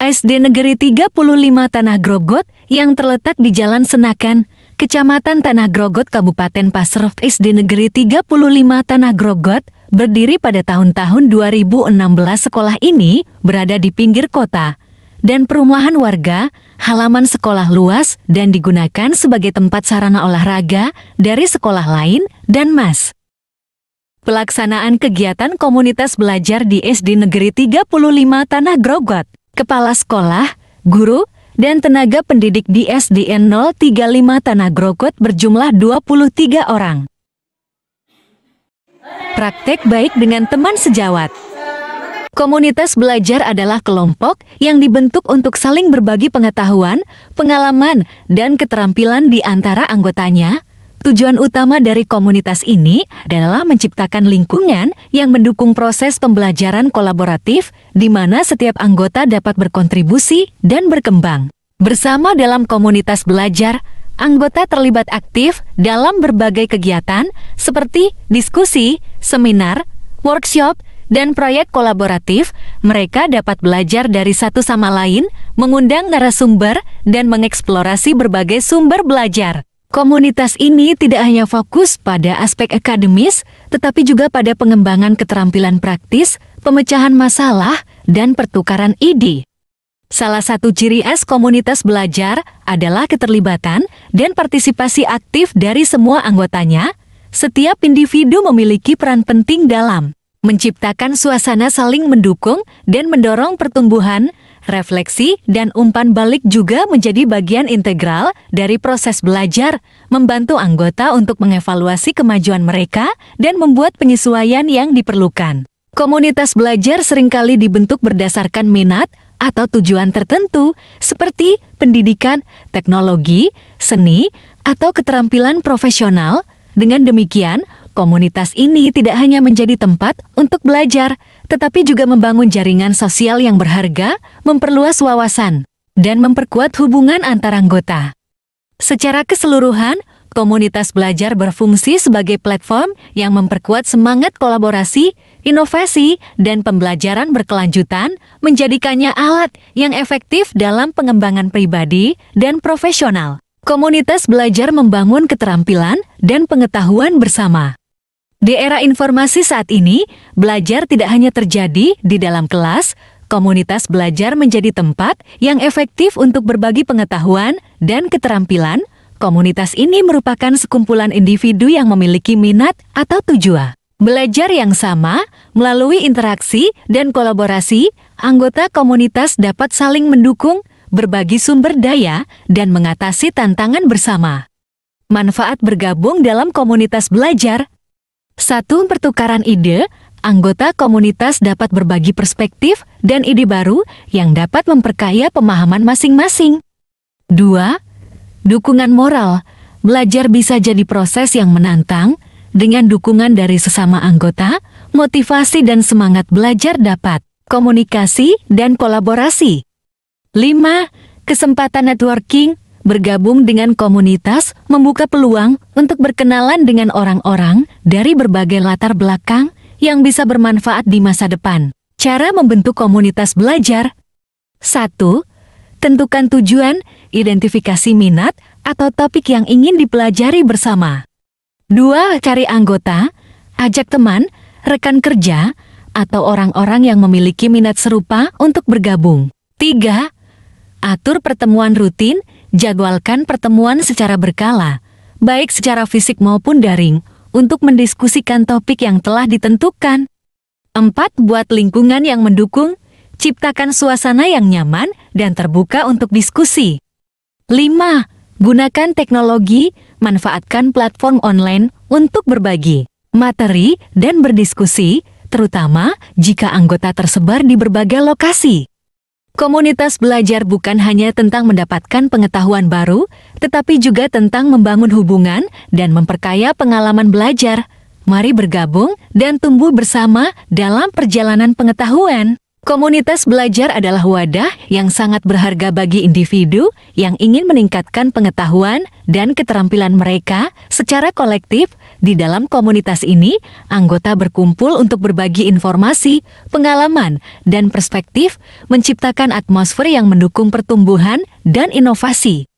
SD Negeri 35 Tanah Grogot yang terletak di Jalan Senakan, Kecamatan Tanah Grogot, Kabupaten Pasruh. SD Negeri 35 Tanah Grogot berdiri pada tahun-tahun 2016. Sekolah ini berada di pinggir kota dan perumahan warga, halaman sekolah luas dan digunakan sebagai tempat sarana olahraga dari sekolah lain dan MAS. Pelaksanaan kegiatan komunitas belajar di SD Negeri 35 Tanah Grogot. Kepala sekolah, guru, dan tenaga pendidik di SDN 035 Tanah Grogot berjumlah 23 orang. Praktek baik dengan teman sejawat. Komunitas belajar adalah kelompok yang dibentuk untuk saling berbagi pengetahuan, pengalaman, dan keterampilan di antara anggotanya. Tujuan utama dari komunitas ini adalah menciptakan lingkungan yang mendukung proses pembelajaran kolaboratif, di mana setiap anggota dapat berkontribusi dan berkembang. Bersama dalam komunitas belajar, anggota terlibat aktif dalam berbagai kegiatan seperti diskusi, seminar, workshop, dan proyek kolaboratif. Mereka dapat belajar dari satu sama lain, mengundang narasumber, dan mengeksplorasi berbagai sumber belajar. Komunitas ini tidak hanya fokus pada aspek akademis, tetapi juga pada pengembangan keterampilan praktis, pemecahan masalah, dan pertukaran ide. Salah satu ciri khas komunitas belajar adalah keterlibatan dan partisipasi aktif dari semua anggotanya. Setiap individu memiliki peran penting dalam menciptakan suasana saling mendukung dan mendorong pertumbuhan. Refleksi dan umpan balik juga menjadi bagian integral dari proses belajar, membantu anggota untuk mengevaluasi kemajuan mereka dan membuat penyesuaian yang diperlukan. Komunitas belajar seringkali dibentuk berdasarkan minat atau tujuan tertentu, seperti pendidikan, teknologi, seni, atau keterampilan profesional. Dengan demikian, komunitas ini tidak hanya menjadi tempat untuk belajar, tetapi juga membangun jaringan sosial yang berharga, memperluas wawasan, dan memperkuat hubungan antar anggota. Secara keseluruhan, komunitas belajar berfungsi sebagai platform yang memperkuat semangat kolaborasi, inovasi, dan pembelajaran berkelanjutan, menjadikannya alat yang efektif dalam pengembangan pribadi dan profesional. Komunitas belajar membangun keterampilan dan pengetahuan bersama. Di era informasi saat ini, belajar tidak hanya terjadi di dalam kelas. Komunitas belajar menjadi tempat yang efektif untuk berbagi pengetahuan dan keterampilan. Komunitas ini merupakan sekumpulan individu yang memiliki minat atau tujuan belajar yang sama. Melalui interaksi dan kolaborasi, anggota komunitas dapat saling mendukung, berbagi sumber daya, dan mengatasi tantangan bersama. Manfaat bergabung dalam komunitas belajar. 1. Pertukaran ide. Anggota komunitas dapat berbagi perspektif dan ide baru yang dapat memperkaya pemahaman masing-masing. 2. Dukungan moral. Belajar bisa jadi proses yang menantang. Dengan dukungan dari sesama anggota, motivasi dan semangat belajar dapat komunikasi dan kolaborasi. 5. Kesempatan networking. Bergabung dengan komunitas membuka peluang untuk berkenalan dengan orang-orang dari berbagai latar belakang yang bisa bermanfaat di masa depan. Cara membentuk komunitas belajar. 1. Tentukan tujuan, identifikasi minat atau topik yang ingin dipelajari bersama. 2. Cari anggota, ajak teman, rekan kerja, atau orang-orang yang memiliki minat serupa untuk bergabung. 3. Atur pertemuan rutin, jadwalkan pertemuan secara berkala, baik secara fisik maupun daring, untuk mendiskusikan topik yang telah ditentukan. 4. Buat lingkungan yang mendukung, ciptakan suasana yang nyaman dan terbuka untuk diskusi. 5. Gunakan teknologi, manfaatkan platform online untuk berbagi materi dan berdiskusi, terutama jika anggota tersebar di berbagai lokasi. Komunitas belajar bukan hanya tentang mendapatkan pengetahuan baru, tetapi juga tentang membangun hubungan dan memperkaya pengalaman belajar. Mari bergabung dan tumbuh bersama dalam perjalanan pengetahuan. Komunitas belajar adalah wadah yang sangat berharga bagi individu yang ingin meningkatkan pengetahuan dan keterampilan mereka secara kolektif. Di dalam komunitas ini, anggota berkumpul untuk berbagi informasi, pengalaman, dan perspektif, menciptakan atmosfer yang mendukung pertumbuhan dan inovasi.